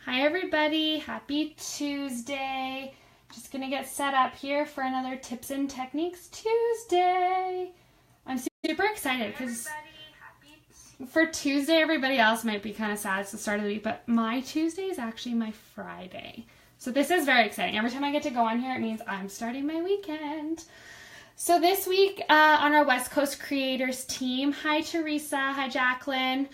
Hi everybody, happy Tuesday. Just gonna get set up here for another Tips and Techniques Tuesday. I'm super excited because for Tuesday, everybody else might be kind of sad it's the start of the week, but my Tuesday is actually my Friday. So this is very exciting. Every time I get to go on here, it means I'm starting my weekend. So this week on our West Coast Creators team, hi Teresa, hi Jacqueline,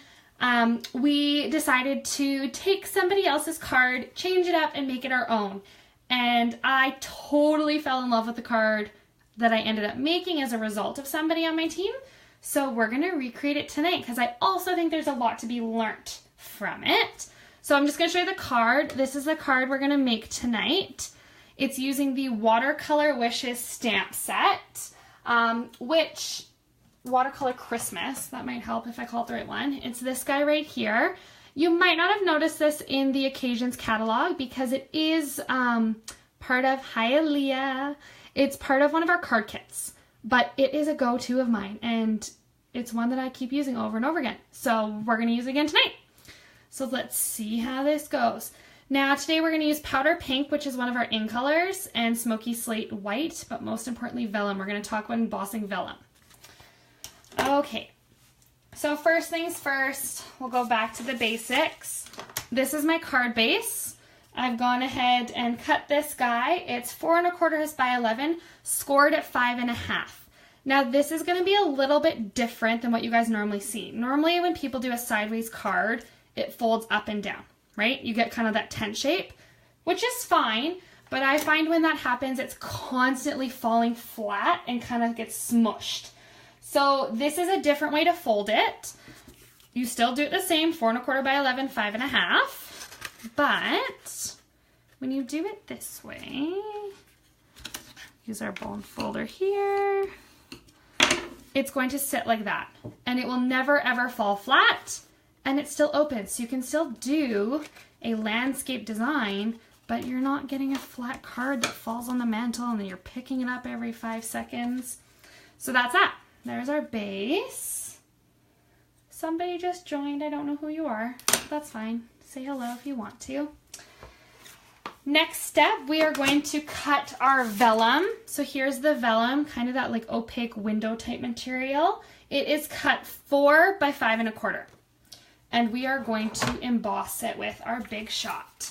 we decided to take somebody else's card, change it up, and make it our own. And I totally fell in love with the card that I ended up making as a result of somebody on my team. So we're going to recreate it tonight because I also think there's a lot to be learnt from it. So I'm just going to show you the card. This is the card we're going to make tonight. It's using the Watercolor Wishes stamp set, which Watercolor Christmas, that might help if I call it the right one. It's this guy right here. You might not have noticed this in the Occasions catalog because it is part of, hi Aaliyah, it's part of one of our card kits, but it is a go-to of mine and it's one that I keep using over and over again. So we're going to use it again tonight. So let's see how this goes. Now today we're going to use powder pink, which is one of our in colors, and smoky slate white, but most importantly vellum. We're going to talk about embossing vellum. Okay, so first things first, we'll go back to the basics. This is my card base. I've gone ahead and cut this guy. It's 4 1/4 by 11, scored at 5 1/2. Now this is going to be a little bit different than what you guys normally see. Normally when people do a sideways card, it folds up and down, right? You get kind of that tent shape, which is fine, but I find when that happens, it's constantly falling flat and kind of gets smushed. So this is a different way to fold it. You still do it the same, 4 1/4 by 11, 5 1/2, but when you do it this way, use our bone folder here, it's going to sit like that, and it will never ever fall flat, and it's still open, so you can still do a landscape design, but you're not getting a flat card that falls on the mantle and then you're picking it up every 5 seconds. So that's that. There's our base. Somebody just joined. I don't know who you are. That's fine. Say hello if you want to. Next step, we are going to cut our vellum. So here's the vellum, kind of that like opaque window type material. It is cut 4 by 5 1/4. And we are going to emboss it with our big shot.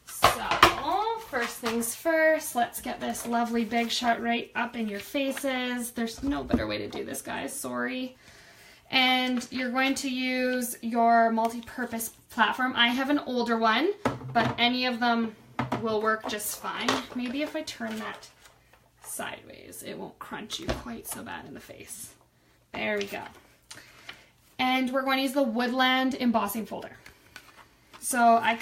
So first things first, let's get this lovely big shot right up in your faces. There's no better way to do this, guys, sorry. And you're going to use your multi-purpose platform. I have an older one, but any of them will work just fine. Maybe if I turn that sideways, it won't crunch you quite so bad in the face. There we go. And we're going to use the Woodland Embossing Folder. So I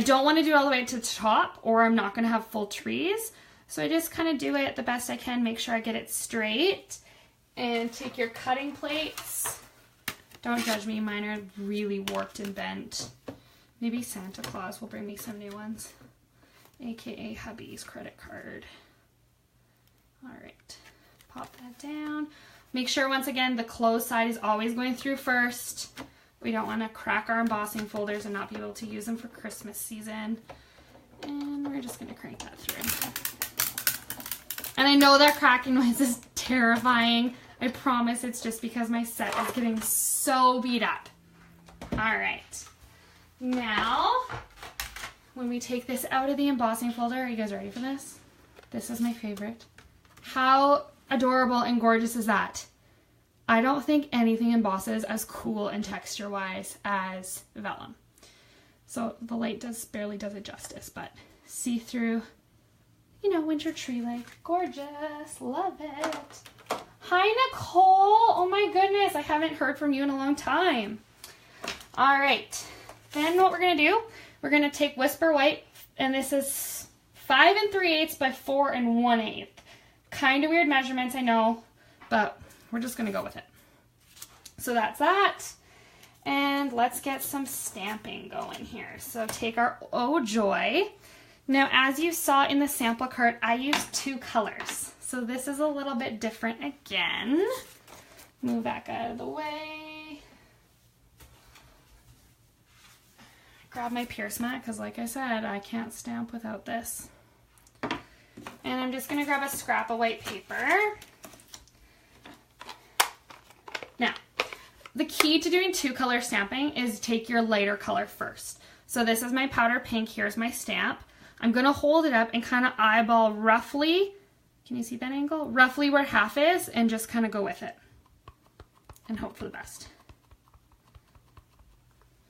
don't want to do it all the way to the top or I'm not going to have full trees. So I just kind of do it the best I can, make sure I get it straight. And take your cutting plates. Don't judge me, mine are really warped and bent. Maybe Santa Claus will bring me some new ones. AKA hubby's credit card. All right, pop that down. Make sure, once again, the closed side is always going through first. We don't want to crack our embossing folders and not be able to use them for Christmas season. And we're just going to crank that through. And I know that cracking noise is terrifying. I promise it's just because my set is getting so beat up. All right. Now, when we take this out of the embossing folder, are you guys ready for this? This is my favorite. How adorable and gorgeous is that? I don't think anything embosses as cool and texture-wise as vellum. So the light barely does it justice, but see-through, you know, winter tree light. Gorgeous. Love it. Hi, Nicole. Oh my goodness. I haven't heard from you in a long time. All right. Then what we're going to do, we're going to take Whisper White, and this is 5 3/8 by 4 1/8. Kind of weird measurements, I know, but we're just going to go with it. So that's that. And let's get some stamping going here. So take our Oh Joy. Now, as you saw in the sample card, I used 2 colors. So this is a little bit different again. Move back out of the way. grab my Pierce mat because like I said, I can't stamp without this. And I'm just gonna grab a scrap of white paper. Now, the key to doing 2-color stamping is take your lighter color first. So this is my powder pink, here's my stamp. I'm gonna hold it up and kind of eyeball roughly, can you see that angle? Roughly where half is, and just kind of go with it. And hope for the best.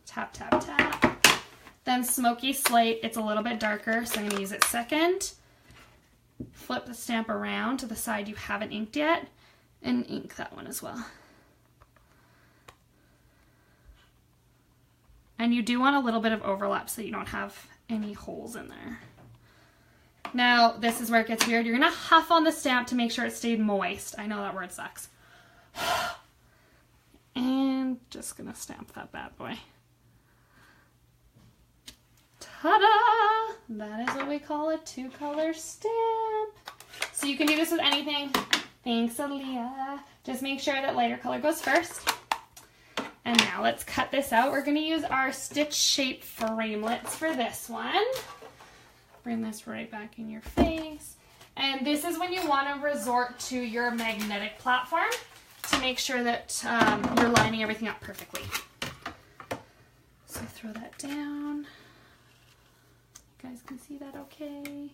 Tap, tap, tap. Then Smoky Slate, it's a little bit darker, so I'm gonna use it second. Flip the stamp around to the side you haven't inked yet, and ink that one as well. And you do want a little bit of overlap so you don't have any holes in there. Now, this is where it gets weird. You're gonna huff on the stamp to make sure it stayed moist. I know that word sucks. And just gonna stamp that bad boy. Ta-da! That is what we call a 2-color stamp. So you can do this with anything. Thanks, Aaliyah. Just make sure that lighter color goes first. And now let's cut this out. We're gonna use our stitch shape framelits for this one. Bring this right back in your face. And this is when you wanna resort to your magnetic platform to make sure that you're lining everything up perfectly. So throw that down. You guys can see that okay.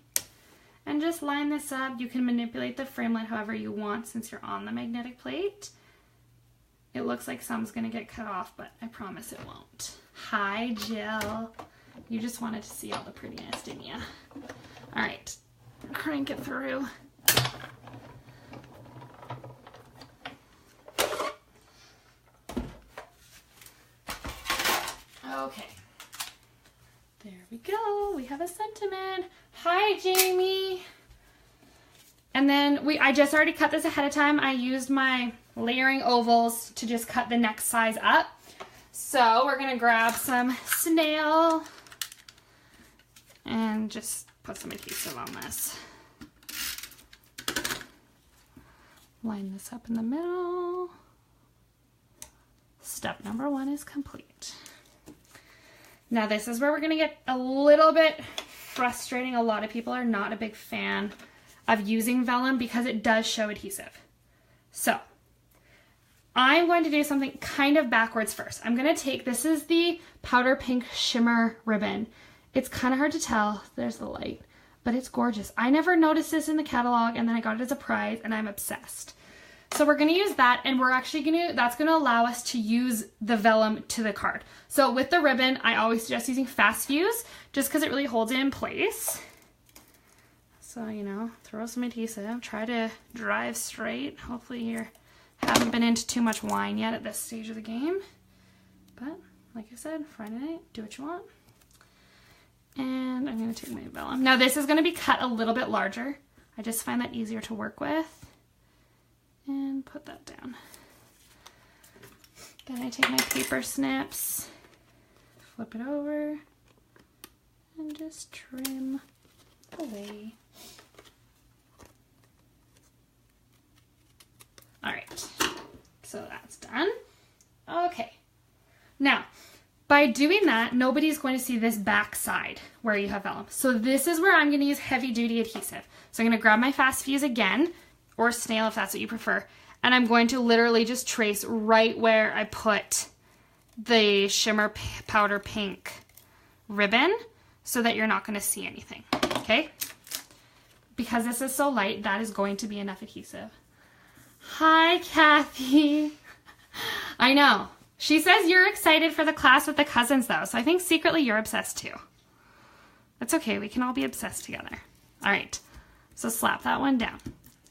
And just line this up. You can manipulate the framelit however you want since you're on the magnetic plate. It looks like some's gonna get cut off, but I promise it won't. Hi, Jill. You just wanted to see all the prettiness, didn't you? All right, crank it through. Okay. There we go. We have a sentiment. Hi, Jamie. And then I just already cut this ahead of time. I used my layering ovals to just cut the next size up. So we're gonna grab some snail and just put some adhesive on this. Line this up in the middle. Step number 1 is complete. Now this is where we're gonna get a little bit frustrating. A lot of people are not a big fan of using vellum because it does show adhesive. So I'm going to do something kind of backwards first. I'm gonna take, this is the powder pink shimmer ribbon. It's kind of hard to tell, there's the light, but it's gorgeous. I never noticed this in the catalog and then I got it as a prize and I'm obsessed. So we're gonna use that and we're actually that's gonna allow us to use the vellum to the card. So with the ribbon, I always suggest using fast fuse just because it really holds it in place. So, you know, throw some adhesive, try to drive straight. Hopefully you haven't been into too much wine yet at this stage of the game. But like I said, Friday night, do what you want. And I'm gonna take my vellum. Now this is gonna be cut a little bit larger. I just find that easier to work with. And put that down. Then I take my paper snips, flip it over, and just trim away. All right, so that's done. Okay, now by doing that, nobody's going to see this back side where you have vellum. So this is where I'm going to use heavy duty adhesive. So I'm going to grab my fast fuse again, or snail if that's what you prefer, and I'm going to literally just trace right where I put the shimmer powder pink ribbon so that you're not going to see anything, okay? Because this is so light, that is going to be enough adhesive. Hi, Kathy. I know. She says you're excited for the class with the cousins, though, so I think secretly you're obsessed, too. That's okay. We can all be obsessed together. All right. So slap that one down.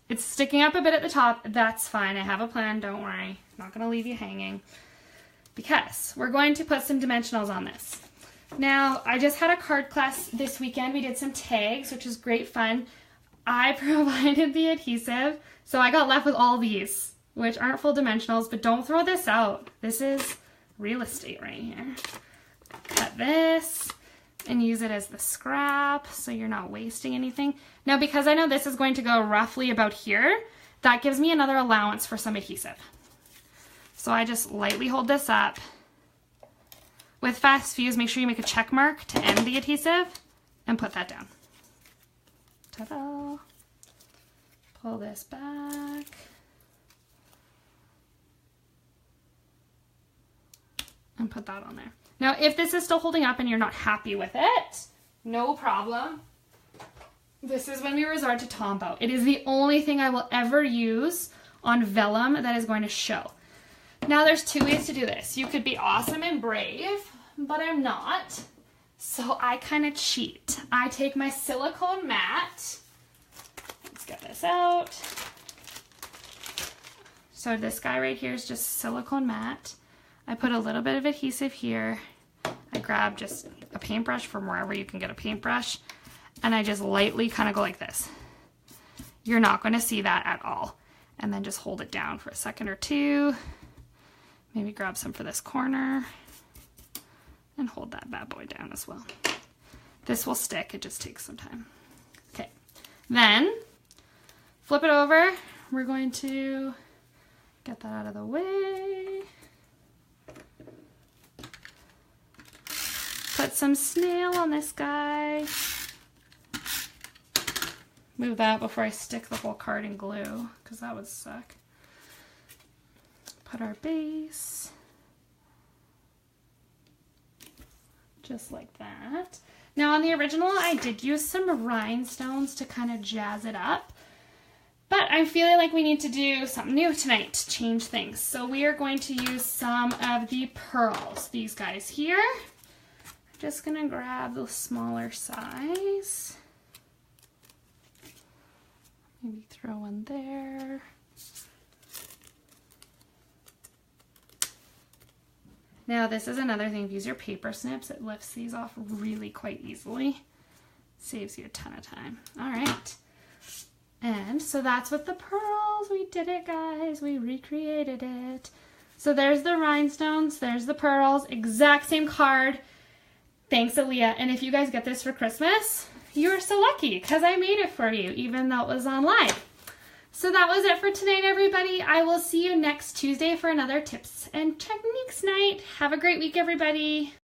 It's sticking up a bit at the top. That's fine. I have a plan. Don't worry. I'm not going to leave you hanging because we're going to put some dimensionals on this. Now, I just had a card class this weekend. We did some tags, which was great fun. I provided the adhesive, so I got left with all these, which aren't full dimensionals, but don't throw this out. This is real estate right here. Cut this and use it as the scrap so you're not wasting anything. Now, because I know this is going to go roughly about here, that gives me another allowance for some adhesive. So I just lightly hold this up, With fast fuse, make sure you make a check mark to end the adhesive and put that down. Ta-da! Pull this back. And put that on there. Now, if this is still holding up and you're not happy with it, no problem. This is when we resort to Tombow. It is the only thing I will ever use on vellum that is going to show. Now, there's two ways to do this. You could be awesome and brave, but I'm not. So I kind of cheat. I take my silicone mat. Let's get this out. So this guy right here is just silicone mat. I put a little bit of adhesive here. I grab just a paintbrush from wherever you can get a paintbrush, and I just lightly kind of go like this. You're not going to see that at all. And then just hold it down for a second or two. Maybe grab some for this corner and hold that bad boy down as well. This will stick, it just takes some time. Okay, then flip it over. We're going to get that out of the way. Put some snail on this guy. Move that before I stick the whole card in glue, because that would suck. Put our base. Just like that. Now on the original, I did use some rhinestones to kind of jazz it up. But I'm feeling like we need to do something new tonight to change things. So we are going to use some of the pearls. These guys here. Just gonna grab the smaller size. Maybe throw one there. Now this is another thing, if you use your paper snips, it lifts these off really quite easily. Saves you a ton of time. All right. And so that's with the pearls. We did it, guys. We recreated it. So there's the rhinestones, there's the pearls, exact same card. Thanks, Aaliyah. And if you guys get this for Christmas, you're so lucky because I made it for you, even though it was online. So that was it for tonight, everybody. I will see you next Tuesday for another tips and techniques night. Have a great week, everybody.